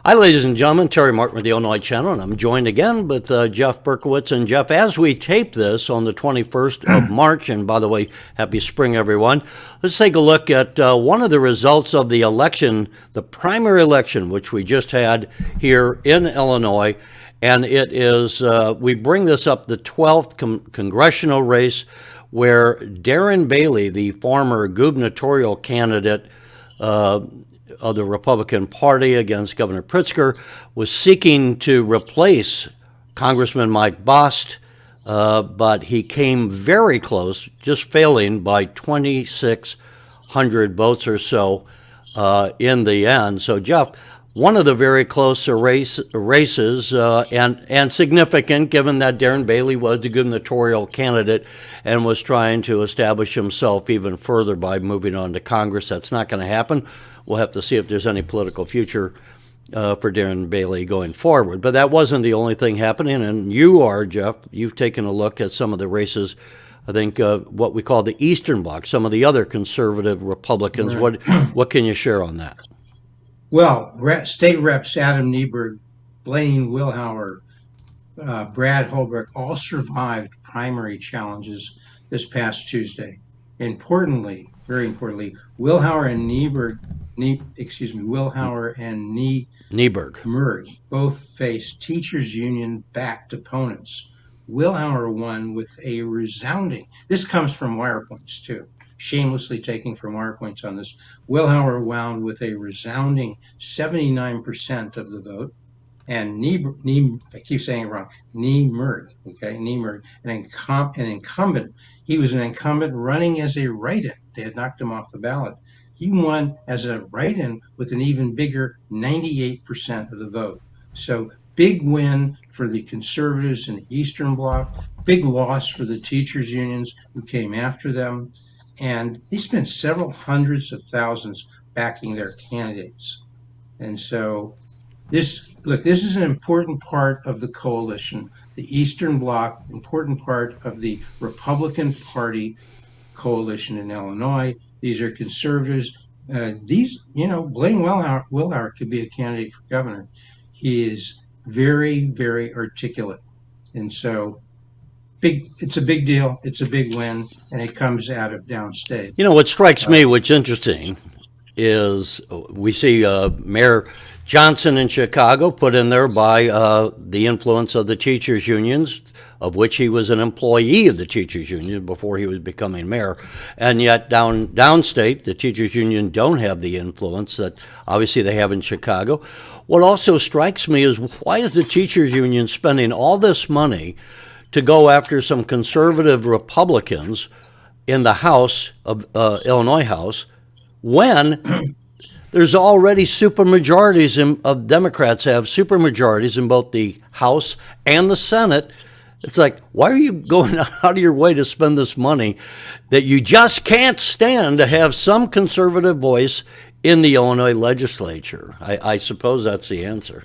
Hi, ladies and gentlemen. Terry Martin with the Illinois Channel, and I'm joined again with Jeff Berkowitz. And Jeff, as we tape this on the 21st of March, and by the way, happy spring, everyone, let's take a look at one of the results of the election, the primary election, which we just had here in Illinois. And it is, we bring this up, the 12th congressional race, where Darren Bailey, the former gubernatorial candidate, of the Republican Party against Governor Pritzker, was seeking to replace Congressman Mike Bost, but he came very close, just failing by 2,600 votes or so in the end. So, Jeff, one of the very close races and significant, given that Darren Bailey was the gubernatorial candidate and was trying to establish himself even further by moving on to Congress. That's not going to happen. We'll have to see if there's any political future for Darren Bailey going forward. But that wasn't the only thing happening. And you are, Jeff, you've taken a look at some of the races, I think what we call the Eastern Bloc, some of the other conservative Republicans. Right. What can you share on that? Well, state reps Adam Nieberg, Blaine Wilhauer, Brad Holbrook all survived primary challenges this past Tuesday. Importantly, very importantly, Wilhauer and Nieberg both faced teachers union backed opponents. Wilhauer won with a resounding, this comes from wire points too, shamelessly taking from wire points on this. Wilhauer won with a resounding 79% of the vote, and I keep saying it wrong, Nieberg, an incumbent. He was an incumbent running as a write-in. They had knocked him off the ballot. He won as a write-in with an even bigger 98% of the vote. So big win for the conservatives in the Eastern Bloc, big loss for the teachers unions who came after them. And they spent several hundreds of thousands backing their candidates. And so this is an important part of the coalition, the Eastern Bloc, important part of the Republican Party coalition in Illinois. These are conservatives. Blaine Wilhauer could be a candidate for governor. He is very, very articulate. And so it's a big deal. It's a big win, and it comes out of downstate. You know, what strikes me, what's interesting, is we see Mayor Johnson in Chicago put in there by the influence of the teachers unions, of which he was an employee of the teachers union before he was becoming mayor. And yet downstate, the teachers union don't have the influence that obviously they have in Chicago. What also strikes me is, why is the teachers union spending all this money to go after some conservative Republicans in the House of Illinois House, when there's already supermajorities of Democrats have supermajorities in both the House and the Senate? It's like, why are you going out of your way to spend this money that you just can't stand to have some conservative voice in the Illinois legislature? I suppose that's the answer.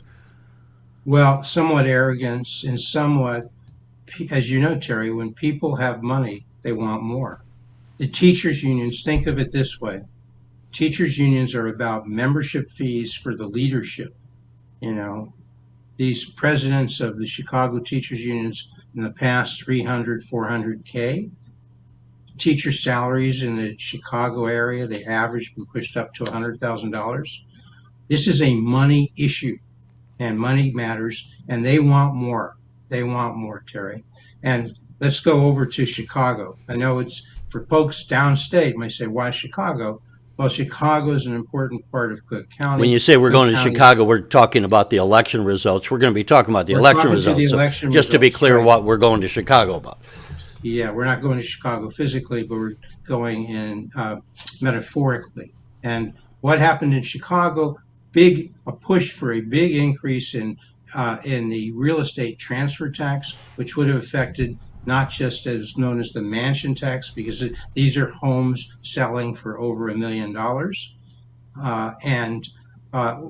Well, somewhat arrogance and somewhat, as you know, Terry, when people have money, they want more. The teachers unions, think of it this way. Teachers unions are about membership fees for the leadership. You know, these presidents of the Chicago teachers unions in the past, 300, 400K. Teacher salaries in the Chicago area, the average been pushed up to $100,000. This is a money issue, and money matters, and they want more. They want more, Terry. And let's go over to Chicago. I know it's, for folks downstate, might say, why Chicago? Well, Chicago is an important part of Cook County. When you say we're going to Chicago, we're talking about the election results. We're going to be talking about the election results. Just to be clear, right, what we're going to Chicago about. Yeah, we're not going to Chicago physically, but we're going in metaphorically. And what happened in Chicago? A push for a big increase in the real estate transfer tax, which would have affected not just as known as the mansion tax, because these are homes selling for over $1 million. And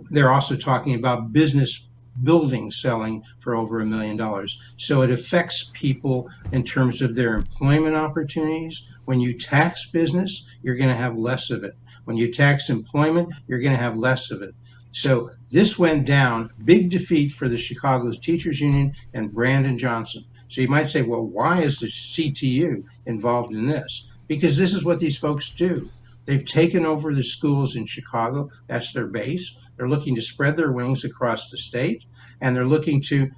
they're also talking about business buildings selling for over $1 million. So it affects people in terms of their employment opportunities. When you tax business, you're going to have less of it. When you tax employment, you're going to have less of it. So this went down, big defeat for the Chicago's teachers union and Brandon Johnson. So you might say, well, why is the CTU involved in this? Because this is what these folks do. They've taken over the schools in Chicago. That's their base. They're looking to spread their wings across the state, and they're looking to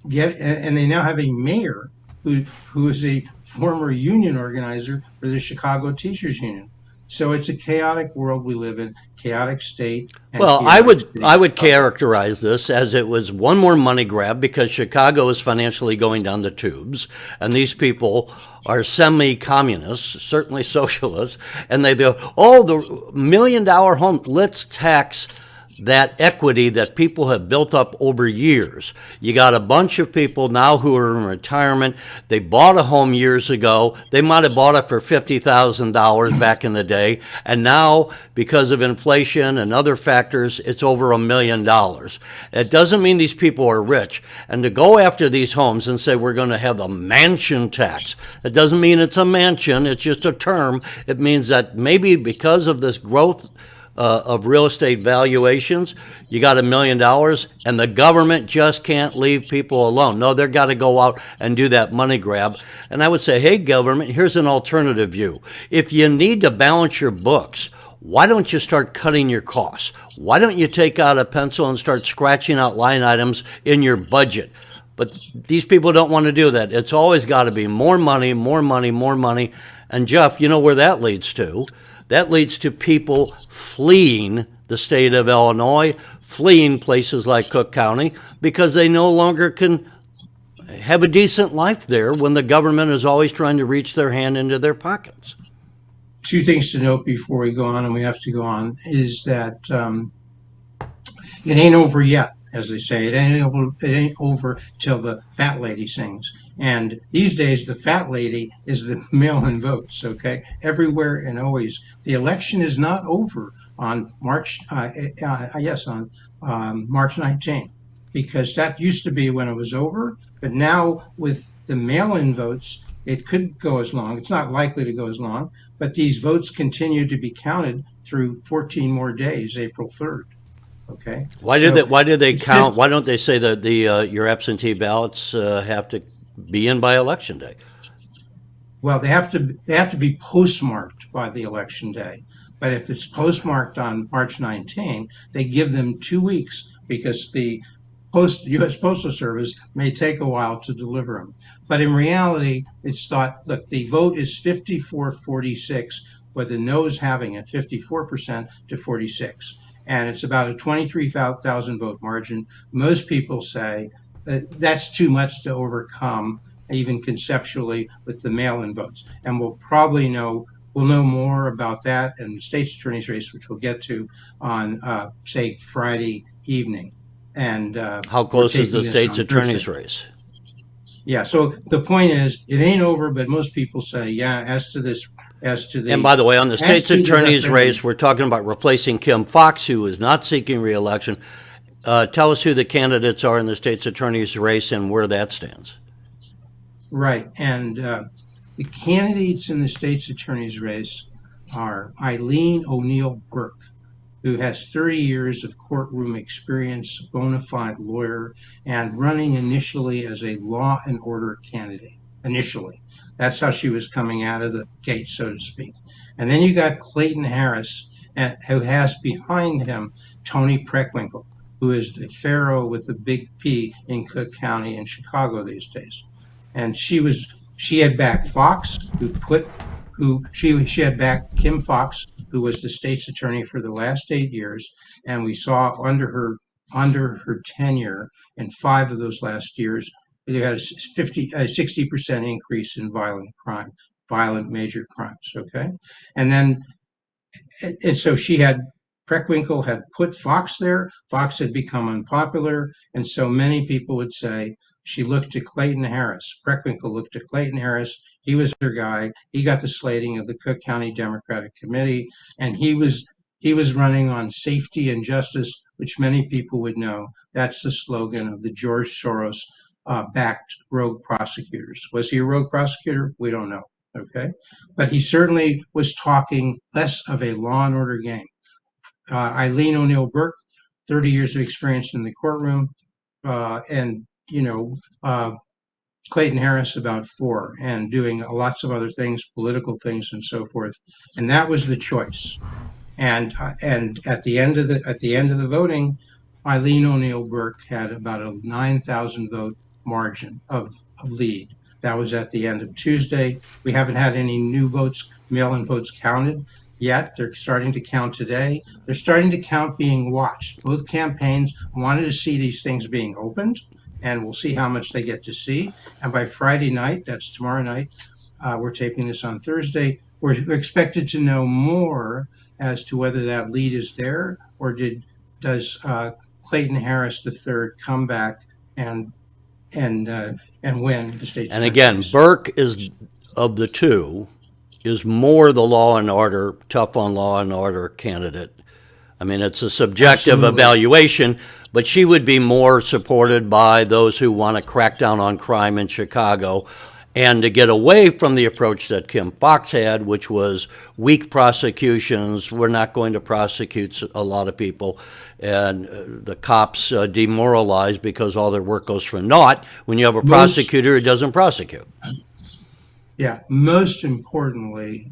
and they now have a mayor who is a former union organizer for the Chicago Teachers Union. So it's a chaotic world we live in, chaotic state and Well, I chaotic would city I would government. characterize this as it was one more money grab because Chicago is financially going down the tubes, and these people are semi-communists, certainly socialists, and they go, oh, the $1 million home, let's tax that equity that people have built up over years. You got a bunch of people now who are in retirement. They bought a home years ago. They might have bought it for $50,000 back in the day. And now, because of inflation and other factors, it's over $1 million. It doesn't mean these people are rich. And to go after these homes and say we're going to have a mansion tax, it doesn't mean it's a mansion. It's just a term. It means that maybe because of this growth of real estate valuations, you got $1 million, and the government just can't leave people alone. No, they've got to go out and do that money grab. And I would say, hey, government, here's an alternative view. If you need to balance your books, why don't you start cutting your costs? Why don't you take out a pencil and start scratching out line items in your budget? But these people don't want to do that. It's always got to be more money, more money, more money. And Jeff, you know where that leads to? That leads to people fleeing the state of Illinois, fleeing places like Cook County, because they no longer can have a decent life there when the government is always trying to reach their hand into their pockets. Two things to note before we go on, and we have to go on, is that it ain't over yet, as they say. It ain't over till the fat lady sings. And these days, the fat lady is the mail-in votes. Okay, everywhere and always. The election is not over on March. Yes, on March 19th, because that used to be when it was over. But now with the mail-in votes, it could go as long. It's not likely to go as long, but these votes continue to be counted through 14 more days, April 3rd. Okay, Why did they? so Why did they it's count? just, Why don't they say that the your absentee ballots have to be in by election day? well, they have to be postmarked by the election day. But if it's postmarked on March 19, they give them 2 weeks because the U.S. Postal Service may take a while to deliver them. But in reality, it's thought, look, the vote is 54-46, with the noes having it 54% to 46. And it's about a 23,000 vote margin. Most people say that's too much to overcome, even conceptually, with the mail-in votes. And we'll know more about that in the state's attorney's race, which we'll get to on, say, Friday evening. And How we're close is taping the this state's on Thursday. attorney's race? Yeah. So the point is, it ain't over, but most people say, yeah, as to And the, by the way, on the as state's to the attorney's referendum. race, we're talking about replacing Kim Fox, who is not seeking reelection. Tell us who the candidates are in the state's attorney's race and where that stands. Right. And the candidates in the state's attorney's race are Eileen O'Neill Burke, who has 30 years of courtroom experience, bona fide lawyer, and running initially as a law and order candidate. Initially, that's how she was coming out of the gate, so to speak. And then you got Clayton Harris, who has behind him Tony Preckwinkle, who is the pharaoh with the big P in Cook County in Chicago these days. And she had back Fox, she had back Kim Fox, who was the state's attorney for the last 8 years, and we saw under her tenure in 5 of those last years, they had a 60% increase in violent major crimes. Okay, and then and so she had Preckwinkle had put Fox there. Fox had become unpopular, and so many people would say she looked to Clayton Harris. Preckwinkle looked to Clayton Harris. He was her guy. He got the slating of the Cook County Democratic Committee, and he was running on safety and justice, which many people would know. That's the slogan of the George Soros backed rogue prosecutors. Was he a rogue prosecutor? We don't know. Okay, but he certainly was talking less of a law and order game. Eileen O'Neill Burke 30 years of experience in the courtroom, and Clayton Harris about 4, and doing lots of other things, political things, and so forth. And that was the choice. And at the end of the voting, Eileen O'Neill Burke had about a 9,000 vote margin of lead. That was at the end of Tuesday. We haven't had any new votes, mail-in votes counted yet. They're starting to count today. They're starting to count being watched. Both campaigns wanted to see these things being opened, and we'll see how much they get to see. And by Friday night, that's tomorrow night, we're taping this on Thursday, we're expected to know more as to whether that lead is there, or does Clayton Harris III come back and and and win the state And defense again, race. Burke is, of the two, is more the law and order, tough on law and order candidate. I mean, it's a subjective Absolutely. evaluation, but she would be more supported by those who want to crack down on crime in Chicago and to get away from the approach that Kim Foxx had, which was weak prosecutions. We're not going to prosecute a lot of people, and the cops demoralized because all their work goes for naught when you have a prosecutor who doesn't prosecute. Yeah, most importantly,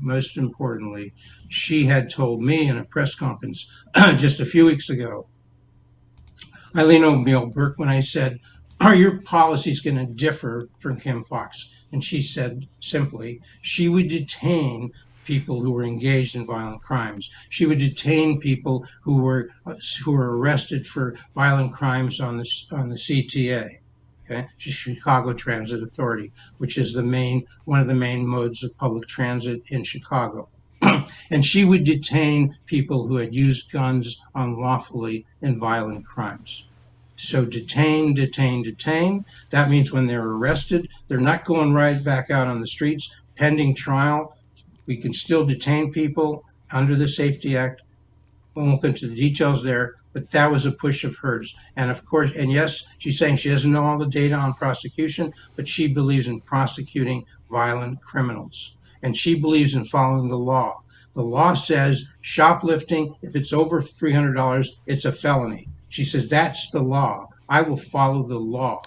she had told me in a press conference just a few weeks ago, Eileen O'Neill Burke, when I said, "Are your policies going to differ from Kim Foxx?" And she said simply, she would detain people who were engaged in violent crimes. She would detain people who were arrested for violent crimes on the CTA. Okay, Chicago Transit Authority, which is one of the main modes of public transit in Chicago. And she would detain people who had used guns unlawfully in violent crimes. So detain, detain, detain. That means when they're arrested, they're not going right back out on the streets pending trial. We can still detain people under the Safety Act. We won't go into the details there, but that was a push of hers. And of course, and yes, she's saying she doesn't know all the data on prosecution, but she believes in prosecuting violent criminals. And she believes in following the law. The law says shoplifting, if it's over $300, it's a felony. She says, that's the law. I will follow the law.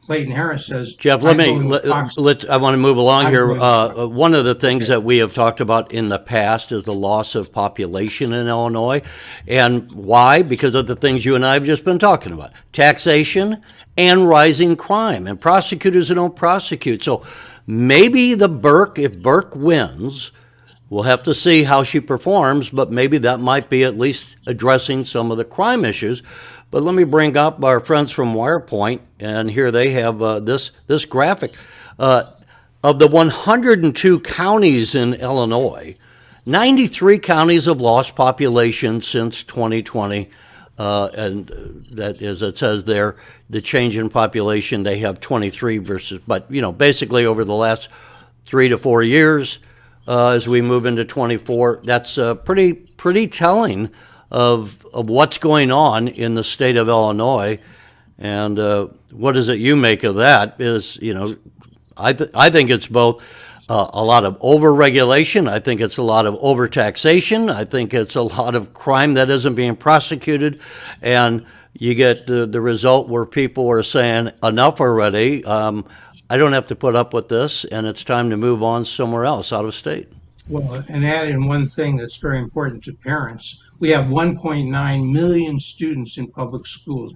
Clayton Harris says, Jeff, I'm going with Fox. I want to move along I'm here. going with Fox. One of the things Okay. that we have talked about in the past is the loss of population in Illinois. And why? Because of the things you and I have just been talking about. Taxation and rising crime and prosecutors who don't prosecute. So maybe if Burke wins, we'll have to see how she performs, but maybe that might be at least addressing some of the crime issues. But let me bring up our friends from Wirepoint, and here they have this graphic. Of the 102 counties in Illinois, 93 counties have lost population since 2020. And that is, it says there, the change in population, they have 23 versus, but basically over the last 3 to 4 years, as we move into 24, that's pretty telling of what's going on in the state of Illinois. And what is it you make of that? Is I think it's both a lot of overregulation. I think it's a lot of overtaxation. I think it's a lot of crime that isn't being prosecuted, and you get the result where people are saying enough already. I don't have to put up with this, and it's time to move on somewhere else, out of state. Well, and add in one thing that's very important to parents. We have 1.9 million students in public schools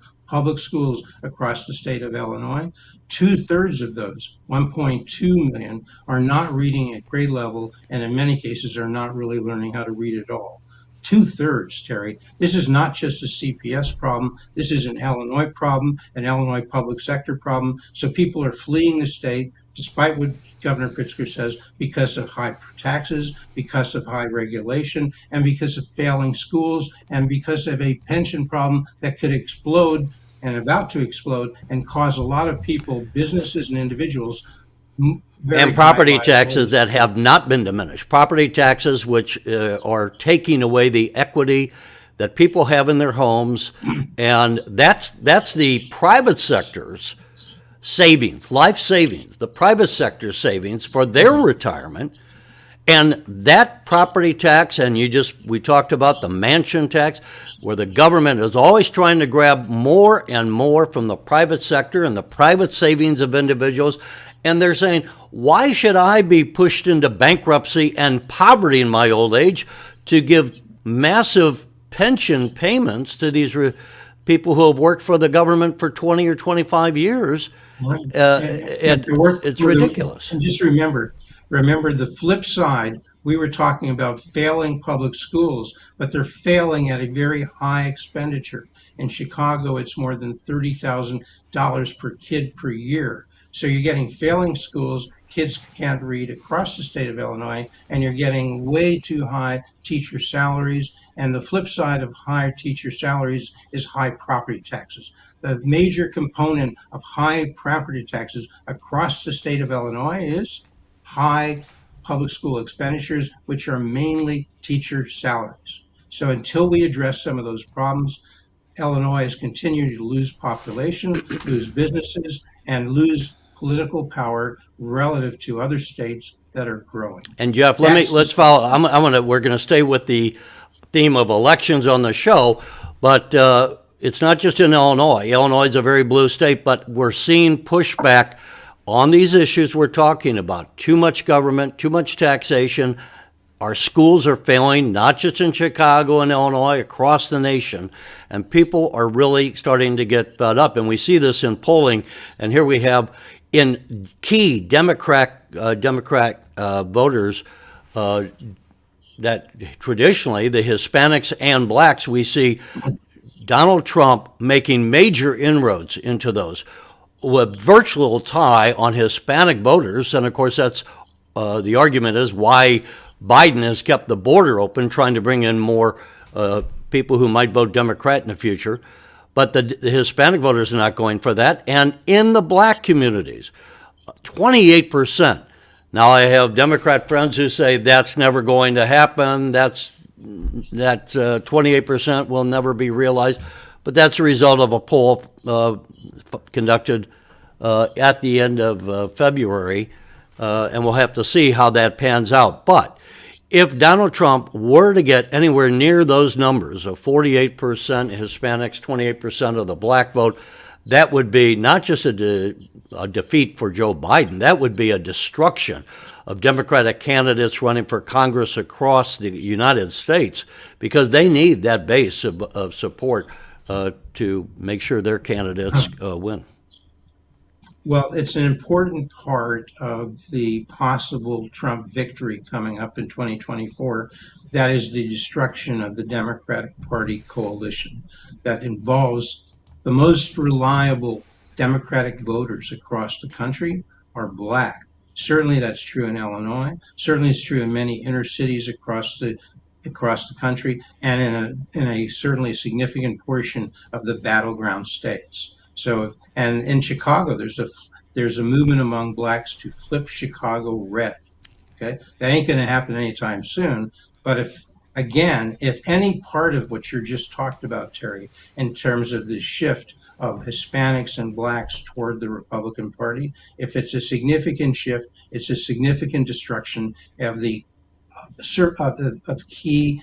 across the state of Illinois. Two-thirds of those, 1.2 million, are not reading at grade level, and in many cases are not really learning how to read at all. Two-thirds, Terry. This is not just a CPS problem. This is an Illinois problem, an Illinois public sector problem. So people are fleeing the state, despite what Governor Pritzker says, because of high taxes, because of high regulation, and because of failing schools, and because of a pension problem that could explode and about to explode and cause a lot of people, businesses and individuals, very And high property liability. taxes that have not been diminished. Property taxes which are taking away the equity that people have in their homes, and that's the private sector's savings, life savings, the private sector savings for their retirement. And that property tax, and we talked about the mansion tax, where the government is always trying to grab more and more from the private sector and the private savings of individuals. And they're saying, why should I be pushed into bankruptcy and poverty in my old age to give massive pension payments to these people who have worked for the government for 20 or 25 years? Right. It's ridiculous. And just remember the flip side. We were talking about failing public schools, but they're failing at a very high expenditure. In Chicago, it's more than $30,000 per kid per year. So you're getting failing schools, kids can't read across the state of Illinois, and you're getting way too high teacher salaries. And the flip side of high teacher salaries is high property taxes. The major component of high property taxes across the state of Illinois is high public school expenditures, which are mainly teacher salaries. So until we address some of those problems, Illinois is continuing to lose population, lose businesses, and lose political power relative to other states that are growing. And Jeff, let's follow. We're going to stay with the theme of elections on the show, but it's not just in Illinois. Illinois is a very blue state, but we're seeing pushback on these issues we're talking about. Too much government, too much taxation. Our schools are failing, not just in Chicago and Illinois, across the nation. And people are really starting to get fed up. And we see this in polling. And here we have in key Democrat voters that traditionally the Hispanics and blacks, we see Donald Trump making major inroads into those with virtual tie on Hispanic voters. And of course, that's the argument is why Biden has kept the border open, trying to bring in more people who might vote Democrat in the future. But the Hispanic voters are not going for that. And in the black communities, 28%. Now, I have Democrat friends who say that's never going to happen. That 28% will never be realized. But that's a result of a poll conducted at the end of February. And we'll have to see how that pans out. But if Donald Trump were to get anywhere near those numbers of 48% Hispanics, 28% of the black vote, that would be not just a defeat for Joe Biden, that would be a destruction of Democratic candidates running for Congress across the United States, because they need that base of support to make sure their candidates win. Well, it's an important part of the possible Trump victory coming up in 2024. That is the destruction of the Democratic Party coalition that involves the most reliable Democratic voters across the country are black. Certainly that's true in Illinois. Certainly it's true in many inner cities across the country, and in a certainly significant portion of the battleground states. So, and in Chicago, there's a movement among blacks to flip Chicago red. Okay, that ain't going to happen anytime soon. But if any part of what you're just talked about, Terry, in terms of the shift of Hispanics and blacks toward the Republican Party, if it's a significant shift, it's a significant destruction of the of key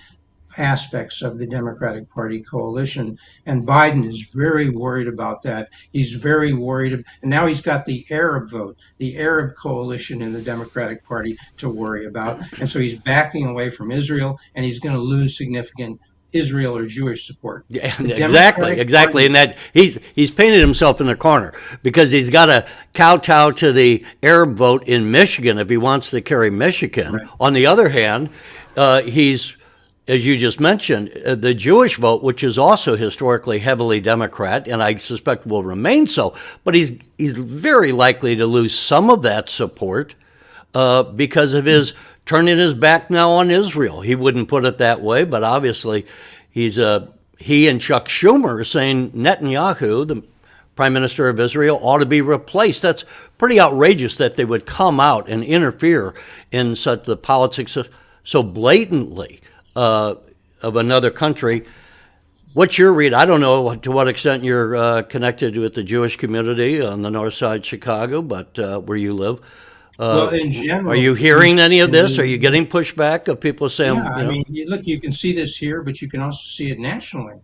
aspects of the Democratic Party coalition. And Biden is very worried about that. He's very worried. And now he's got the Arab vote, the Arab coalition in the Democratic Party to worry about. And so he's backing away from Israel, and he's going to lose significant Israel or Jewish support. Yeah, exactly. And that he's painted himself in a corner, because he's got to kowtow to the Arab vote in Michigan if he wants to carry Michigan. Right. On the other hand, he's, as you just mentioned, the Jewish vote, which is also historically heavily Democrat, and I suspect will remain so, but he's very likely to lose some of that support because of his turning his back now on Israel. He wouldn't put it that way, but obviously he and Chuck Schumer are saying Netanyahu, the Prime Minister of Israel, ought to be replaced. That's pretty outrageous that they would come out and interfere in such the politics so blatantly of another country. What's your read? I don't know to what extent you're connected with the Jewish community on the north side of Chicago, but where you live. Well, in Are general, you these hearing any of this? Are you can, getting pushback of people yeah, saying, I mean, look, you can see this here, but you can also see it nationally.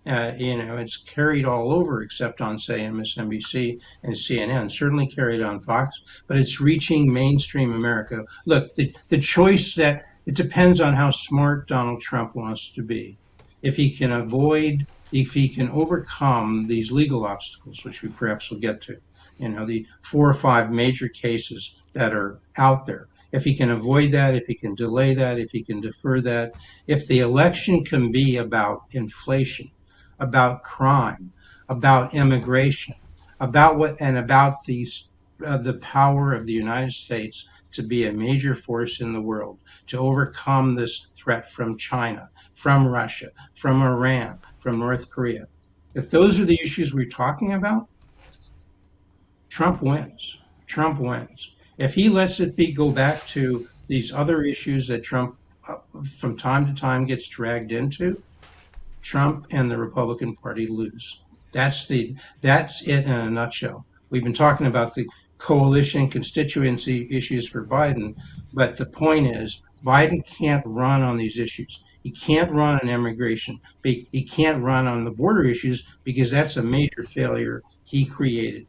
It's carried all over except on, say, MSNBC and CNN, certainly carried on Fox, but it's reaching mainstream America. Look, the choice that it depends on how smart Donald Trump wants to be. If he can avoid, if he can overcome these legal obstacles, which we perhaps will get to, the 4 or 5 major cases that are out there, if he can avoid that, if he can delay that, if he can defer that, if the election can be about inflation, about crime, about immigration, about the power of the United States to be a major force in the world, to overcome this threat from China, from Russia, from Iran, from North Korea. If those are the issues we're talking about, Trump wins. Trump wins. If he lets it be go back to these other issues that Trump from time to time gets dragged into, Trump and the Republican Party lose. That's it in a nutshell. We've been talking about the coalition constituency issues for Biden, but the point is Biden can't run on these issues. He can't run on immigration. He can't run on the border issues because that's a major failure he created.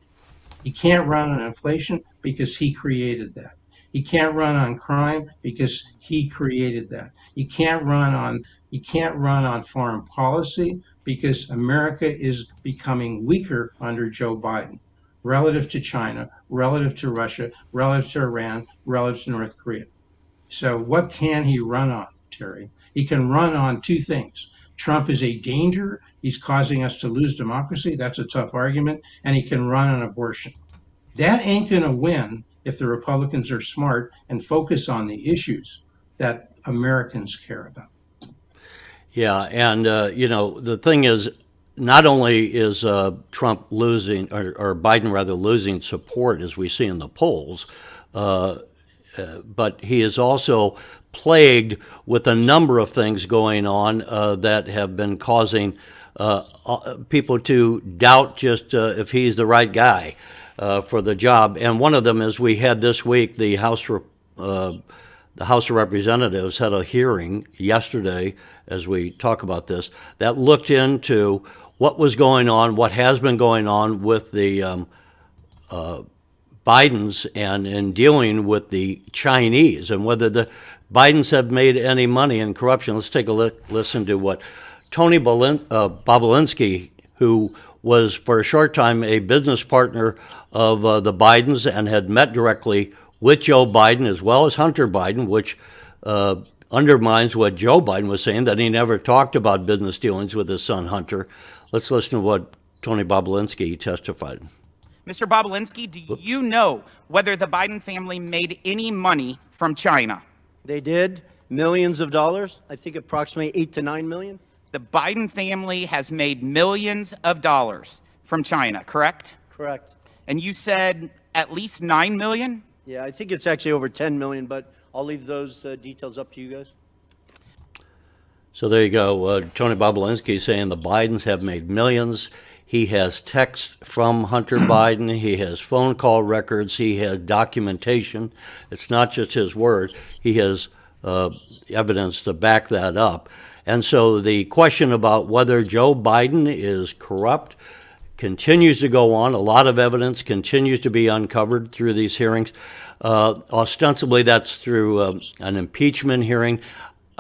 He can't run on inflation because he created that. He can't run on crime because he created that. He can't run on foreign policy because America is becoming weaker under Joe Biden relative to China, relative to Russia, relative to Iran, relative to North Korea. So what can he run on, Terry? He can run on two things. Trump is a danger. He's causing us to lose democracy. That's a tough argument. And he can run on abortion. That ain't going to win if the Republicans are smart and focus on the issues that Americans care about. yeah, and the thing is, not only is Trump losing, or Biden rather losing support as we see in the polls, uh, but he is also plagued with a number of things going on that have been causing people to doubt just if he's the right guy for the job. And one of them is we had this week the House of Representatives had a hearing yesterday, as we talk about this, that looked into what was going on, what has been going on with the Bidens and in dealing with the Chinese and whether the Bidens have made any money in corruption. Let's take a listen to what Tony Bobulinski, who was for a short time a business partner of the Bidens and had met directly with Joe Biden as well as Hunter Biden, which undermines what Joe Biden was saying, that he never talked about business dealings with his son Hunter. Let's listen to what Tony Bobulinski testified. Mr. Bobulinski, do you know whether the Biden family made any money from China? They did millions of dollars. I think approximately 8 to 9 million. The Biden family has made millions of dollars from China, correct? Correct. And you said at least 9 million? Yeah, I think it's actually over 10 million, but I'll leave those details up to you guys. So there you go. Tony Bobulinski saying the Bidens have made millions. He has texts from Hunter Biden. He has phone call records. He has documentation. It's not just his word. He has evidence to back that up. And so the question about whether Joe Biden is corrupt continues to go on. A lot of evidence continues to be uncovered through these hearings. Ostensibly, that's through an impeachment hearing.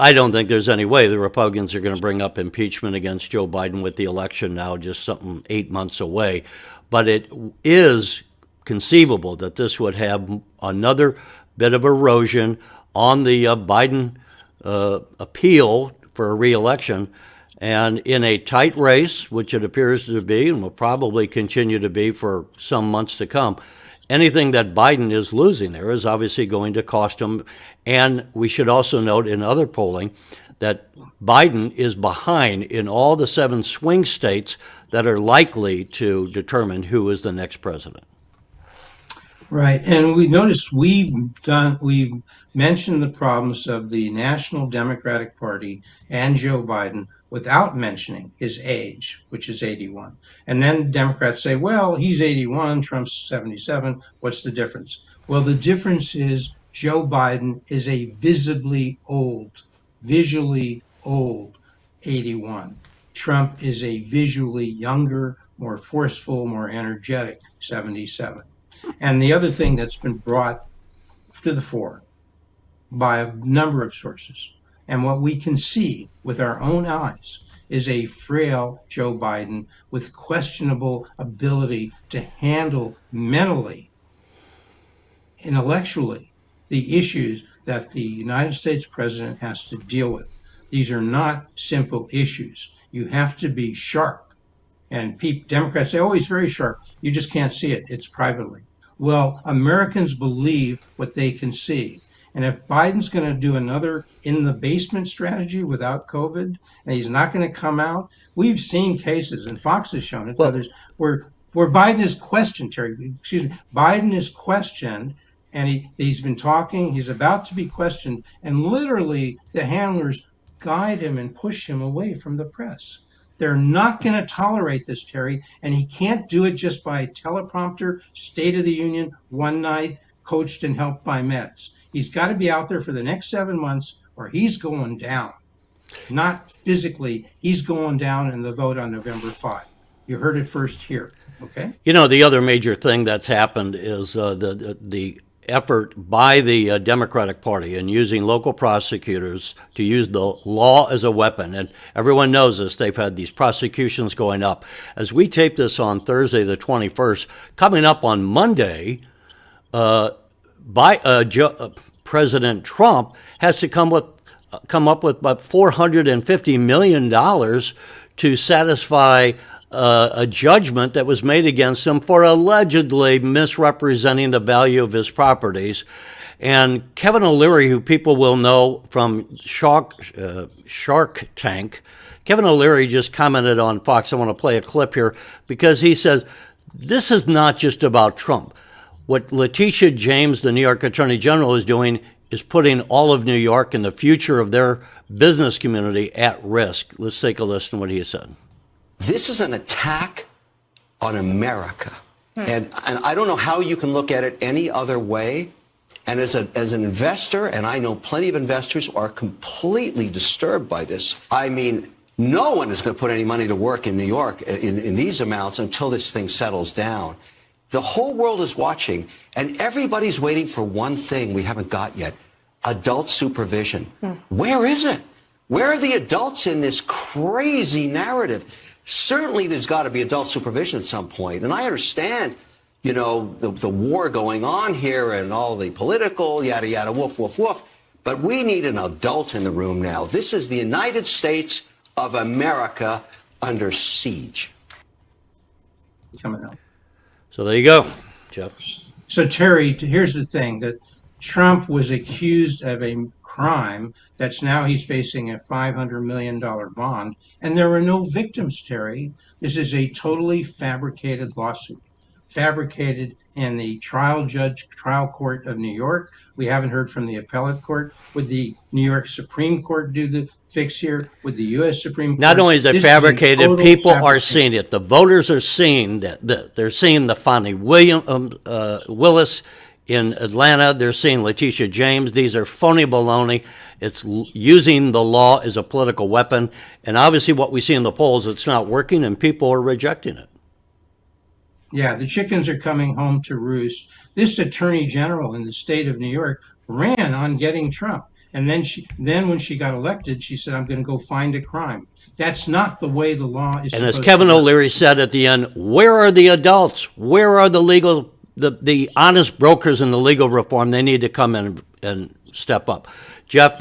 I don't think there's any way the Republicans are going to bring up impeachment against Joe Biden with the election now just something 8 months away. But it is conceivable that this would have another bit of erosion on the Biden appeal for a reelection. And in a tight race, which it appears to be and will probably continue to be for some months to come, anything that Biden is losing there is obviously going to cost him. And we should also note in other polling that Biden is behind in all the 7 swing states that are likely to determine who is the next president. Right. And we noticed we've mentioned the problems of the National Democratic Party and Joe Biden without mentioning his age, which is 81. And then Democrats say, well, he's 81, Trump's 77. What's the difference? Well, the difference is Joe Biden is a visually old 81. Trump is a visually younger, more forceful, more energetic 77. And the other thing that's been brought to the fore by a number of sources, and what we can see with our own eyes, is a frail Joe Biden with questionable ability to handle mentally, intellectually, the issues that the United States president has to deal with. These are not simple issues. You have to be sharp. And Democrats say, oh, he's very sharp. You just can't see it. It's privately. Well, Americans believe what they can see. And if Biden's going to do another in the basement strategy without COVID, and he's not going to come out, we've seen cases, and Fox has shown it, Well- others, where Biden is questioned, Terry, excuse me, Biden is questioned, and he's been talking, he's about to be questioned, and literally the handlers guide him and push him away from the press. They're not going to tolerate this, Terry, and he can't do it just by teleprompter, State of the Union, one night, coached and helped by meds. He's got to be out there for the next 7 months, or he's going down. Not physically, he's going down in the vote on November 5. You heard it first here, okay? You know, the other major thing that's happened is the effort by the Democratic Party in using local prosecutors to use the law as a weapon. And everyone knows this. They've had these prosecutions going up. As we tape this on Thursday, the 21st, coming up on Monday, President Trump has to come up with about $450 million to satisfy a judgment that was made against him for allegedly misrepresenting the value of his properties. And Kevin O'Leary, who people will know from Shark Tank, Kevin O'Leary just commented on Fox. I want to play a clip here because he says, this is not just about Trump. What Letitia James, the New York Attorney General, is doing is putting all of New York and the future of their business community at risk. Let's take a listen to what he said. This is an attack on America. And I don't know how you can look at it any other way. And as an investor, and I know plenty of investors who are completely disturbed by this. I mean, no one is going to put any money to work in New York in these amounts until this thing settles down. The whole world is watching, and everybody's waiting for one thing we haven't got yet: adult supervision. Where is it? Where are the adults in this crazy narrative? Certainly there's got to be adult supervision at some point. And I understand, you know, the war going on here and all the political yada, yada, woof, woof, woof. But we need an adult in the room now. This is the United States of America under siege. Coming up. So there you go, Jeff. So, Terry, here's the thing, that Trump was accused of a crime that's now he's facing a $500 million bond, and there were no victims, Terry. This is a totally fabricated lawsuit, fabricated in the trial court of New York. We haven't heard from the appellate court. Would the New York Supreme Court do the fix here? Would the U.S. Supreme Court? Not only is it This fabricated, total people are fabrication. seeing it. The voters are seeing that. They're seeing the Fonnie Willis in Atlanta. They're seeing Letitia James. These are phony baloney. It's using the law as a political weapon. And obviously what we see in the polls, it's not working, and people are rejecting it. Yeah, the chickens are coming home to roost. This attorney general in the state of New York ran on getting Trump. And then when she got elected, she said, I'm going to go find a crime. That's not the way the law is And as supposed Kevin to work. O'Leary said at the end, where are the adults? Where are the honest brokers in the legal reform? They need to come in and step up. Jeff,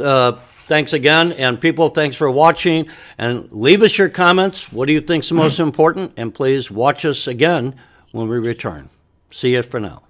thanks again. And people, thanks for watching. And leave us your comments. What do you think's the most important? And please watch us again when we return. See you for now.